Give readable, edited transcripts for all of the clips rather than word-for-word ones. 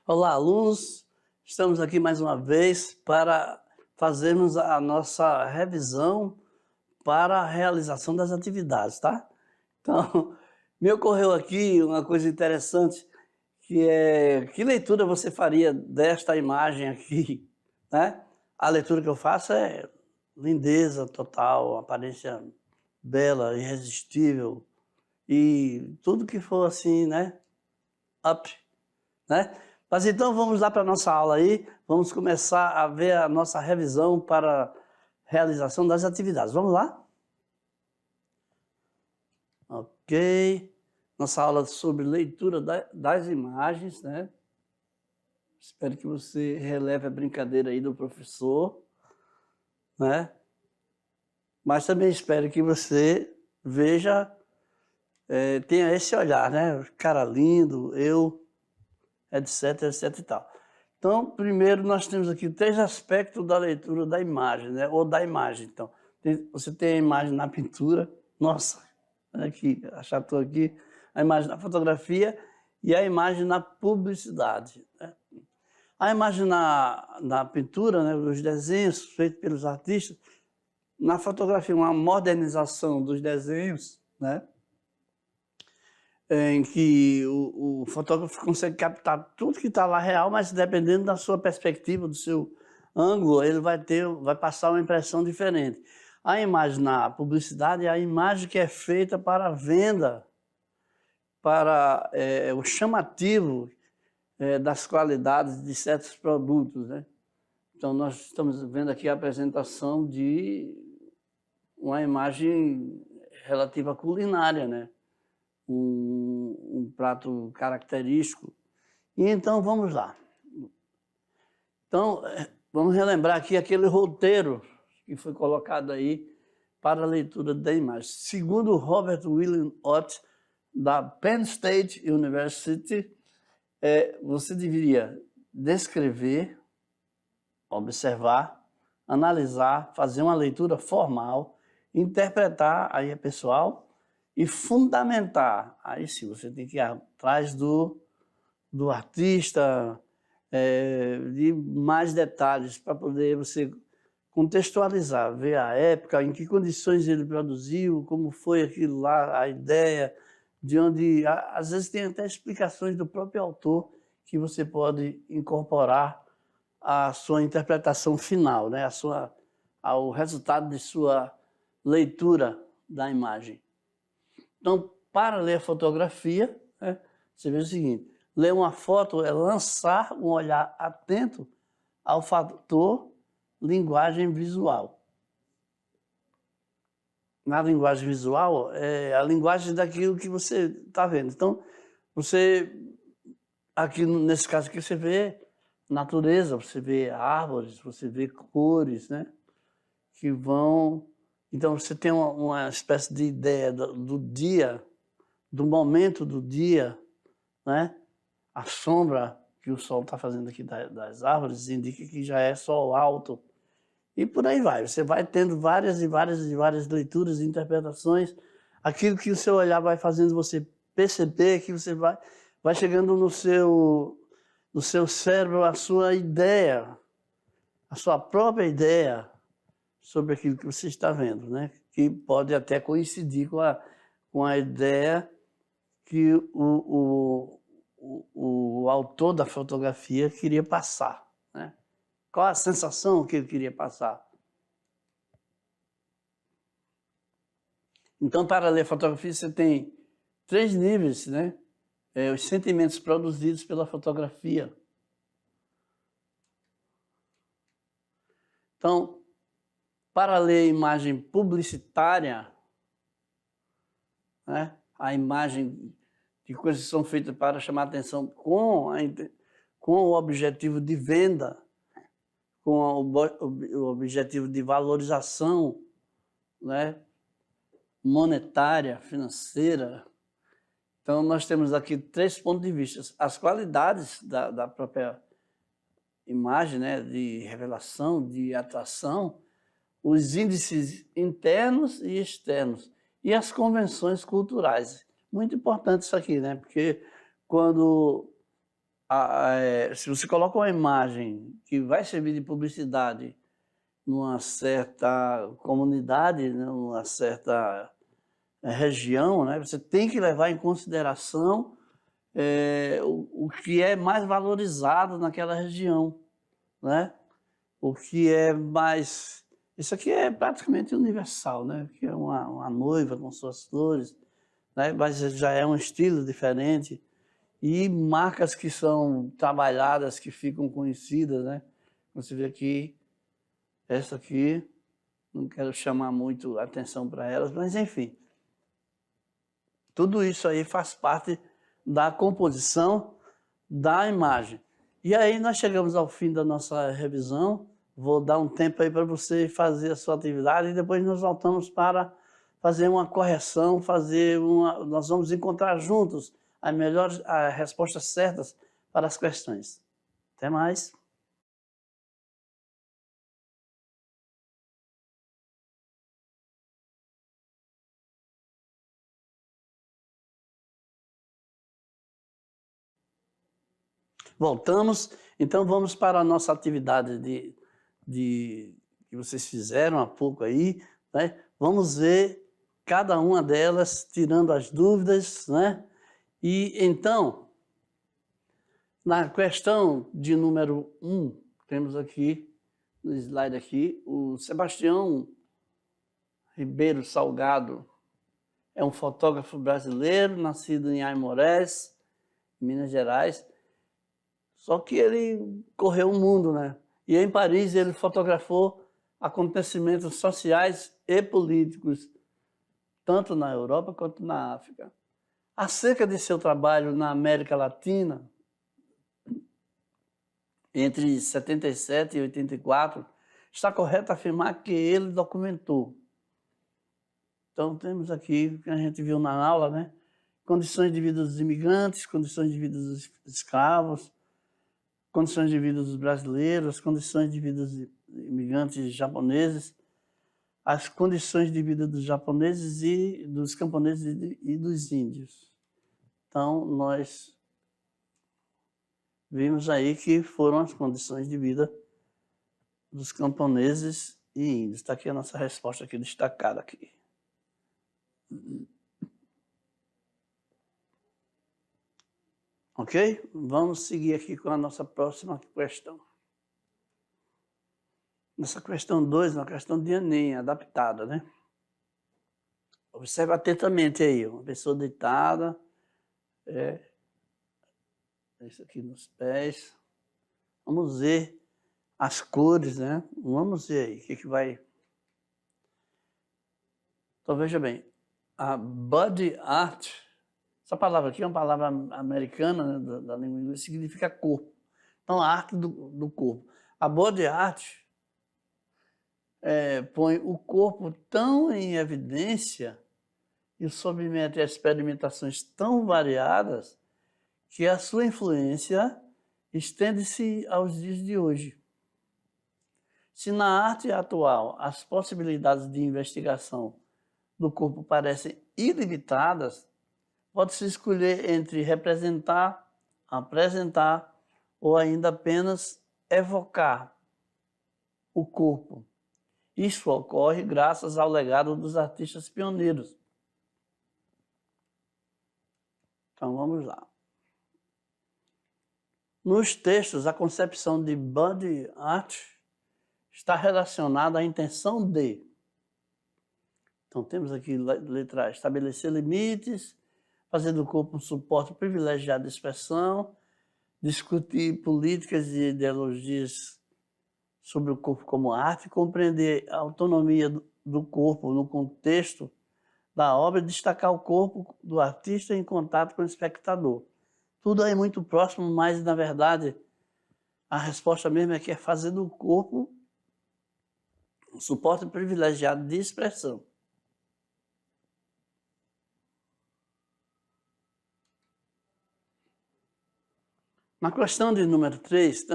Olá, alunos! Estamos aqui mais uma vez para fazermos a nossa revisão para a realização das atividades, tá? Então, me ocorreu aqui uma coisa interessante, que leitura você faria desta imagem aqui, né? A leitura que eu faço é lindeza total, aparência bela, irresistível, e tudo que for assim, né? Up, né? Mas então vamos lá para a nossa aula aí, vamos começar a ver a nossa revisão para a realização das atividades. Vamos lá? Ok. Nossa aula sobre leitura das imagens, né? Espero que você releve a brincadeira aí do professor, né? Mas também espero que você veja, tenha esse olhar, né? Cara lindo, eu, etc, etc e tal. Então, primeiro nós temos aqui 3 aspectos da leitura da imagem, né? Ou da imagem. Então, você tem a imagem na pintura, nossa, olha aqui, achatou aqui, a imagem na fotografia e a imagem na publicidade, né? A imagem na pintura, né, os desenhos feitos pelos artistas, na fotografia, uma modernização dos desenhos, né? Em que o fotógrafo consegue captar tudo que está lá real, mas dependendo da sua perspectiva, do seu ângulo, ele vai passar uma impressão diferente. A imagem na publicidade é a imagem que é feita para a venda, para o chamativo das qualidades de certos produtos, né? Então nós estamos vendo aqui a apresentação de uma imagem relativa à culinária, né? Um prato característico. E então vamos lá. Então vamos relembrar aqui aquele roteiro que foi colocado aí para a leitura da imagem. Segundo Robert William Ott, da Penn State University, você deveria descrever, observar, analisar, fazer uma leitura formal, interpretar, aí é pessoal, e fundamentar. Aí sim, você tem que ir atrás do artista, de mais detalhes, para poder você contextualizar, ver a época, em que condições ele produziu, como foi aquilo lá, a ideia, de onde... Às vezes tem até explicações do próprio autor que você pode incorporar à sua interpretação final, né? Ao resultado de sua leitura da imagem. Então, para ler a fotografia, né, você vê o seguinte: ler uma foto é lançar um olhar atento ao fator linguagem visual. Na linguagem visual, é a linguagem daquilo que você está vendo. Então, aqui nesse caso aqui, você vê natureza, você vê árvores, você vê cores, né? Que vão... Então, você tem uma espécie de ideia do dia, do momento do dia, né? A sombra que o sol está fazendo aqui das árvores indica que já é sol alto. E por aí vai. Você vai tendo várias e várias e várias leituras e interpretações. Aquilo que o seu olhar vai fazendo você perceber, que você vai chegando no seu cérebro a sua ideia, a sua própria ideia sobre aquilo que você está vendo, né? Que pode até coincidir com a ideia que o autor da fotografia queria passar, né? Qual a sensação que ele queria passar? Então, para ler fotografia, você tem 3 níveis, né? Os sentimentos produzidos pela fotografia. Então, para ler imagem publicitária, né? A imagem de coisas que são feitas para chamar a atenção com o objetivo de venda, com o objetivo de valorização, né? Monetária, financeira. Então, nós temos aqui 3 pontos de vista. As qualidades da própria imagem, né? De revelação, de atração, os índices internos e externos, e as convenções culturais. Muito importante isso aqui, né? Porque quando Se você coloca uma imagem que vai servir de publicidade numa certa comunidade, né, numa certa região, né, você tem que levar em consideração o que é mais valorizado naquela região, né? O que é mais... Isso aqui é praticamente universal, né? Que é uma noiva com suas flores, né? Mas já é um estilo diferente. E marcas que são trabalhadas, que ficam conhecidas, né? Você vê aqui, essa aqui, não quero chamar muito a atenção para elas, mas enfim. Tudo isso aí faz parte da composição da imagem. E aí nós chegamos ao fim da nossa revisão. Vou dar um tempo aí para você fazer a sua atividade e depois nós voltamos para fazer uma correção, nós vamos encontrar juntos as respostas certas para as questões. Até mais. Voltamos, então vamos para a nossa atividade que vocês fizeram há pouco aí, né? Vamos ver cada uma delas, tirando as dúvidas, né? E então, na questão de número 1, temos aqui, no slide aqui, o Sebastião Ribeiro Salgado é um fotógrafo brasileiro, nascido em Aimorés, Minas Gerais. Só que ele correu o mundo, né? E em Paris ele fotografou acontecimentos sociais e políticos, tanto na Europa quanto na África. Acerca de seu trabalho na América Latina, entre 77 e 84, está correto afirmar que ele documentou. Então temos aqui o que a gente viu na aula, né? Condições de vida dos imigrantes, condições de vida dos escravos, condições de vida dos brasileiros, condições de vida dos imigrantes japoneses, as condições de vida dos japoneses e dos camponeses e dos índios. Então, nós vimos aí que foram as condições de vida dos camponeses e índios. Está aqui a nossa resposta aqui destacada aqui. Ok? Vamos seguir aqui com a nossa próxima questão. Nessa questão 2, uma questão de Enem, adaptada, né? Observe atentamente aí, uma pessoa deitada, isso aqui nos pés. Vamos ver as cores, né? Vamos ver aí, o que vai... Então, veja bem, a body art, essa palavra aqui é uma palavra americana, né, da língua inglesa, significa corpo. Então, a arte do corpo. A body art põe o corpo tão em evidência e o submete a experimentações tão variadas que a sua influência estende-se aos dias de hoje. Se na arte atual as possibilidades de investigação do corpo parecem ilimitadas, pode-se escolher entre representar, apresentar ou ainda apenas evocar o corpo. Isso ocorre graças ao legado dos artistas pioneiros. Então vamos lá. Nos textos, a concepção de body art está relacionada à intenção de... Então temos aqui letra A, estabelecer limites, fazer do corpo um suporte privilegiado de expressão, discutir políticas e ideologias sobre o corpo como arte, compreender a autonomia do corpo no contexto da obra e destacar o corpo do artista em contato com o espectador. Tudo aí muito próximo, mas, na verdade, a resposta mesmo é que é fazer do corpo um suporte privilegiado de expressão. Na questão de número 3,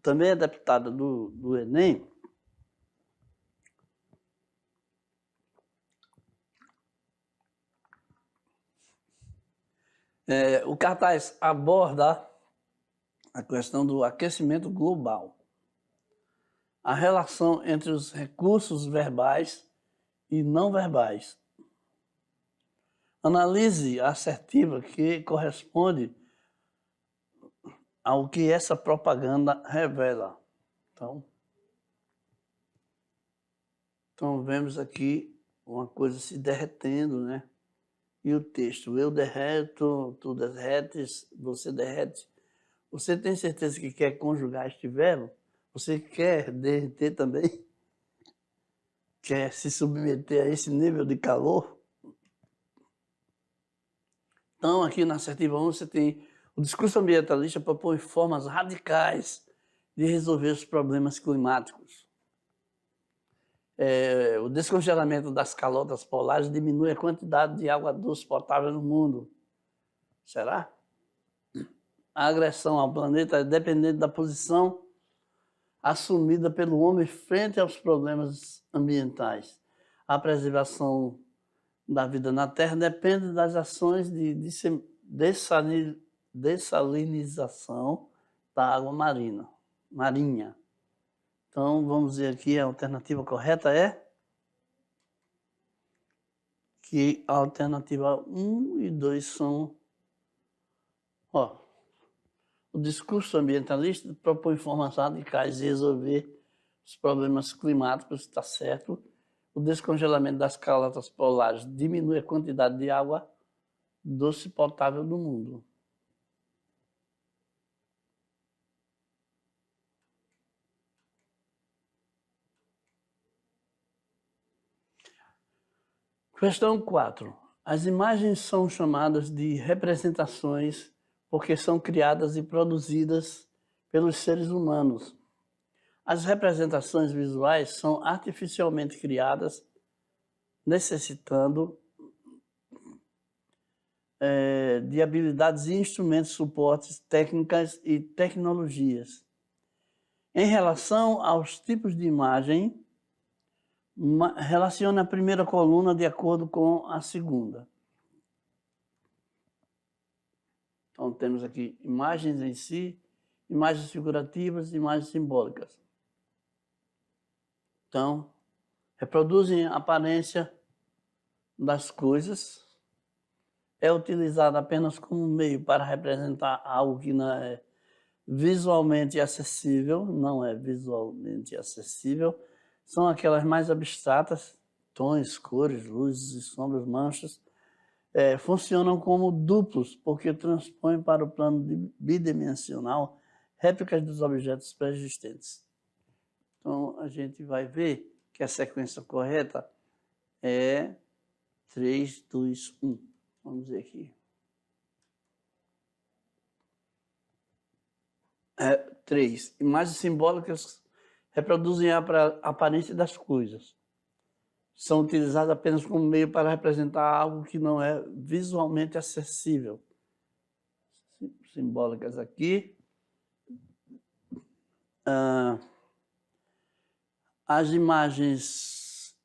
também adaptada do Enem, o cartaz aborda a questão do aquecimento global, a relação entre os recursos verbais e não verbais, análise assertiva que corresponde ao que essa propaganda revela. Então vemos aqui uma coisa se derretendo, né? E o texto, eu derreto, tu derretes, você derrete. Você tem certeza que quer conjugar este verbo? Você quer derreter também? Quer se submeter a esse nível de calor? Então, aqui na assertiva 1, você tem o discurso ambientalista propõe formas radicais de resolver os problemas climáticos. O descongelamento das calotas polares diminui a quantidade de água doce potável no mundo. Será? A agressão ao planeta é dependente da posição assumida pelo homem frente aos problemas ambientais. A preservação da vida na Terra depende das ações de dessalinização da água marinha. Então, vamos ver aqui, a alternativa correta é que a alternativa 1 e 2 são... o discurso ambientalista propõe formas radicais de resolver os problemas climáticos, está certo. O descongelamento das calotas polares diminui a quantidade de água doce potável do mundo. Questão 4. As imagens são chamadas de representações porque são criadas e produzidas pelos seres humanos. As representações visuais são artificialmente criadas, necessitando de habilidades e instrumentos, suportes, técnicas e tecnologias. Em relação aos tipos de imagem, relaciona a primeira coluna de acordo com a segunda. Então, temos aqui imagens em si, imagens figurativas e imagens simbólicas. Então, reproduzem a aparência das coisas, é utilizado apenas como meio para representar algo que não é visualmente acessível, são aquelas mais abstratas, tons, cores, luzes e sombras, manchas, funcionam como duplos, porque transpõem para o plano bidimensional réplicas dos objetos pré-existentes. Então, a gente vai ver que a sequência correta é 3, 2, 1. Vamos ver aqui. 3. Imagens simbólicas reproduzem a aparência das coisas. São utilizadas apenas como meio para representar algo que não é visualmente acessível. Simbólicas aqui. As imagens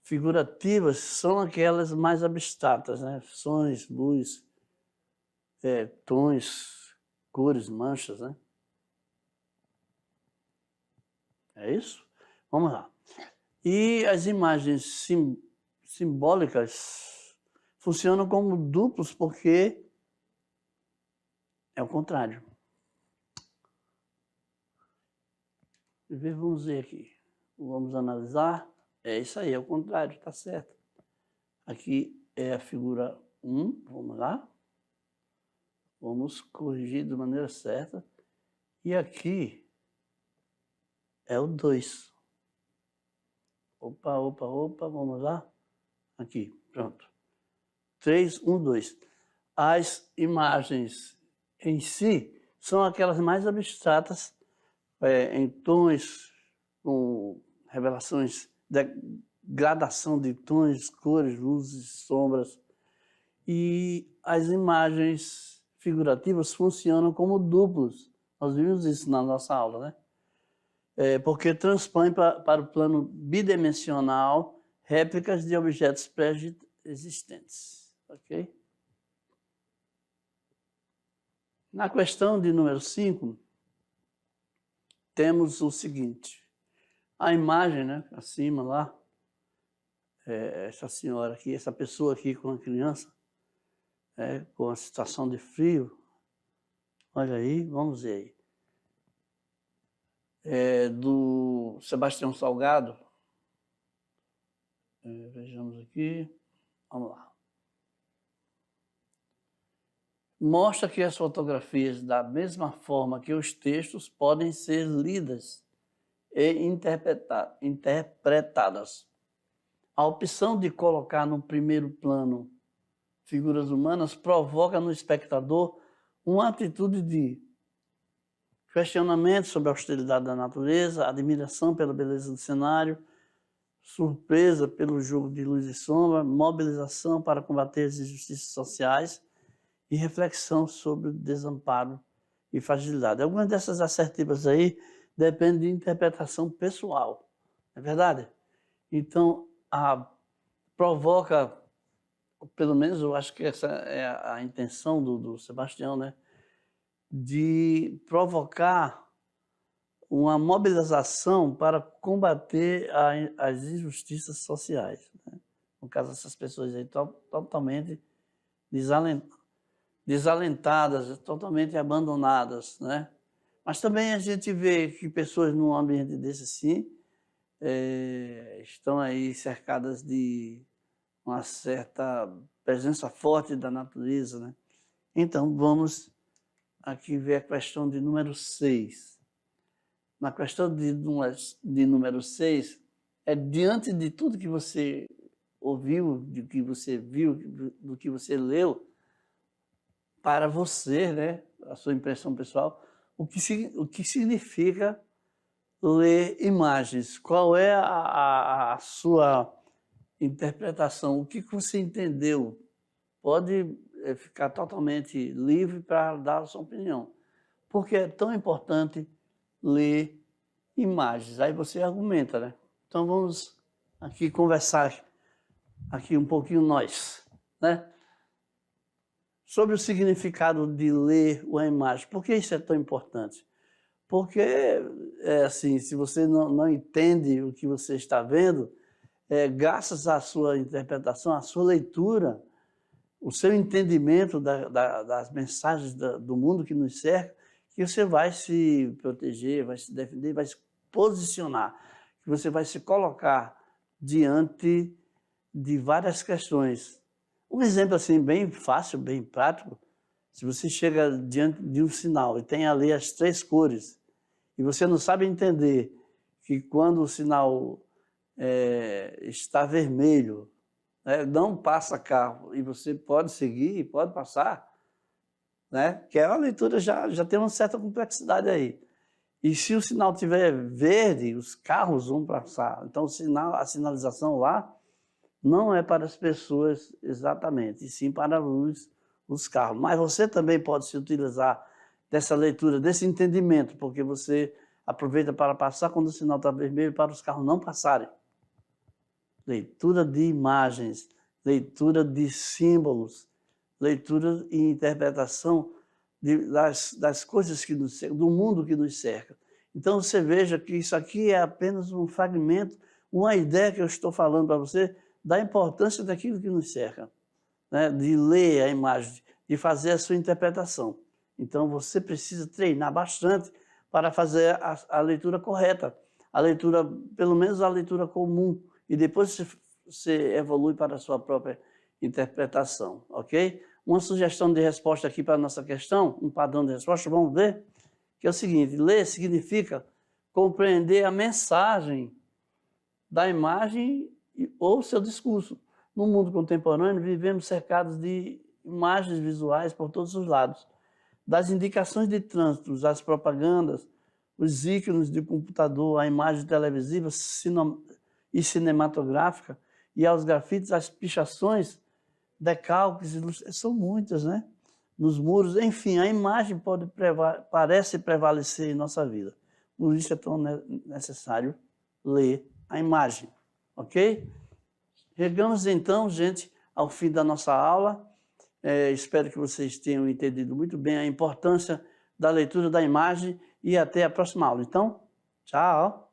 figurativas são aquelas mais abstratas, né? Sons, luz, tons, cores, manchas, né? É isso? Vamos lá. E as imagens simbólicas funcionam como duplos porque é o contrário. Vamos ver aqui. Vamos analisar. É isso aí, é o contrário, está certo. Aqui é a figura 1, vamos lá. Vamos corrigir de maneira certa. E aqui é o 2. Opa, vamos lá. Aqui, pronto. 3, 1, 2. As imagens em si são aquelas mais abstratas, em tons, com revelações, gradação de tons, cores, luzes, sombras. E as imagens figurativas funcionam como duplos. Nós vimos isso na nossa aula, né? Porque transpõe para o plano bidimensional réplicas de objetos pré-existentes. Ok? Na questão de número 5, temos o seguinte. A imagem, né, acima lá, essa senhora aqui, essa pessoa aqui com a criança, com a situação de frio. Olha aí, vamos ver aí. Do Sebastião Salgado. Vejamos aqui. Vamos lá. Mostra que as fotografias, da mesma forma que os textos, podem ser lidas e interpretadas. A opção de colocar no primeiro plano figuras humanas provoca no espectador uma atitude de questionamento sobre a austeridade da natureza, admiração pela beleza do cenário, surpresa pelo jogo de luz e sombra, mobilização para combater as injustiças sociais e reflexão sobre o desamparo e fragilidade. Algumas dessas assertivas aí dependem de interpretação pessoal, não é verdade? Então, provoca, pelo menos eu acho que essa é a intenção do Sebastião, né? De provocar uma mobilização para combater as injustiças sociais, né? No caso, essas pessoas aí totalmente desalentadas, totalmente abandonadas, né? Mas também a gente vê que pessoas num ambiente desse assim estão aí cercadas de uma certa presença forte da natureza, né? Então, vamos aqui ver a questão de número 6. Na questão de número 6, diante de tudo que você ouviu, do que você viu, do que você leu, para você, né, a sua impressão pessoal, o que significa ler imagens? Qual é a sua interpretação? O que você entendeu? Pode ficar totalmente livre para dar a sua opinião. Porque é tão importante ler imagens. Aí você argumenta, né? Então vamos aqui conversar aqui um pouquinho nós, né? Sobre o significado de ler uma imagem. Por que isso é tão importante? Porque, assim, se você não entende o que você está vendo, graças à sua interpretação, à sua leitura, o seu entendimento das mensagens do mundo que nos cerca, que você vai se proteger, vai se defender, vai se posicionar, que você vai se colocar diante de várias questões. Um exemplo assim bem fácil, bem prático, se você chega diante de um sinal e tem ali as 3 cores, e você não sabe entender que quando o sinal está vermelho, não passa carro, e você pode seguir, pode passar, né? Que é uma leitura, já tem uma certa complexidade aí. E se o sinal estiver verde, os carros vão passar. Então a sinalização lá não é para as pessoas exatamente, e sim para os carros. Mas você também pode se utilizar dessa leitura, desse entendimento, porque você aproveita para passar quando o sinal está vermelho para os carros não passarem. Leitura de imagens, leitura de símbolos, leitura e interpretação das coisas que nos cercam, do mundo que nos cerca. Então você veja que isso aqui é apenas um fragmento, uma ideia que eu estou falando para você da importância daquilo que nos cerca, né? De ler a imagem, de fazer a sua interpretação. Então você precisa treinar bastante para fazer a leitura correta, a leitura, pelo menos a leitura comum, e depois você evolui para a sua própria interpretação, ok? Uma sugestão de resposta aqui para a nossa questão, um padrão de resposta, vamos ver, que é o seguinte: ler significa compreender a mensagem da imagem ou seu discurso. No mundo contemporâneo, vivemos cercados de imagens visuais por todos os lados. Das indicações de trânsito, às propagandas, os ícones de computador, a imagem televisiva e cinematográfica, e aos grafites, as pichações, decalques, são muitas, né? Nos muros, enfim, a imagem parece prevalecer em nossa vida. Por isso é tão necessário ler a imagem, ok? Chegamos então, gente, ao fim da nossa aula. Espero que vocês tenham entendido muito bem a importância da leitura da imagem e até a próxima aula. Então, tchau!